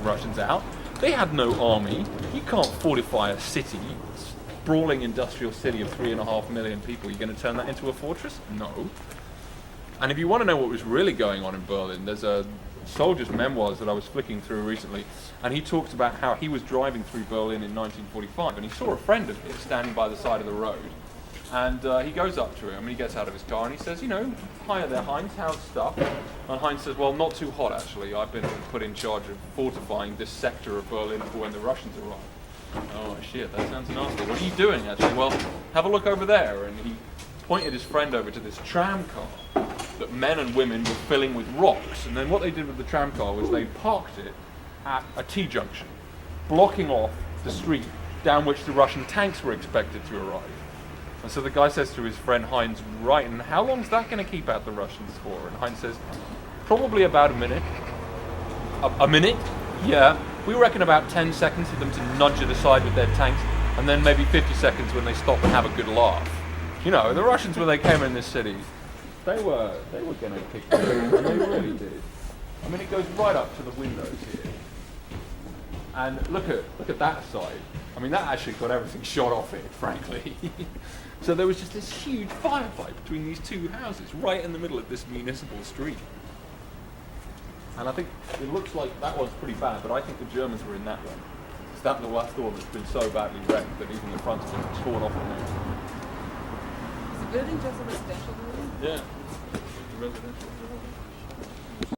Russians out. They had no army. You can't fortify a city, sprawling industrial city of 3.5 million people. You're going to turn that into a fortress? No. And if you want to know what was really going on in Berlin, there's a soldier's memoirs that I was flicking through recently, and he talks about how he was driving through Berlin in 1945, and he saw a friend of his standing by the side of the road. And he goes up to him, and he gets out of his car, and he says, "Hiya there, Heinz, how's stuff?" And Heinz says, "Well, not too hot, actually. I've been put in charge of fortifying this sector of Berlin for when the Russians arrive." "Oh, shit, that sounds nasty. What are you doing, actually?" "Well, have a look over there." And he pointed his friend over to this tram car that men and women were filling with rocks. And then what they did with the tram car was they parked it at a T-junction, blocking off the street down which the Russian tanks were expected to arrive. And so the guy says to his friend Heinz, "Right, and how long's that going to keep out the Russians for?" And Heinz says, "Probably about a minute." A minute? Yeah. We reckon about 10 seconds for them to nudge it aside with their tanks, and then maybe 50 seconds when they stop and have a good laugh. The Russians, when they came in this city, they were going to kick the and they really did. I mean, it goes right up to the windows here. And look at that side. I mean, that actually got everything shot off it, frankly. So there was just this huge firefight between these two houses right in the middle of this municipal street. And I think it looks like that one's pretty bad, but I think the Germans were in that one. It's that the last one that's been so badly wrecked that even the front's been torn off on it. Is the building just a residential building? Yeah, it's a residential building.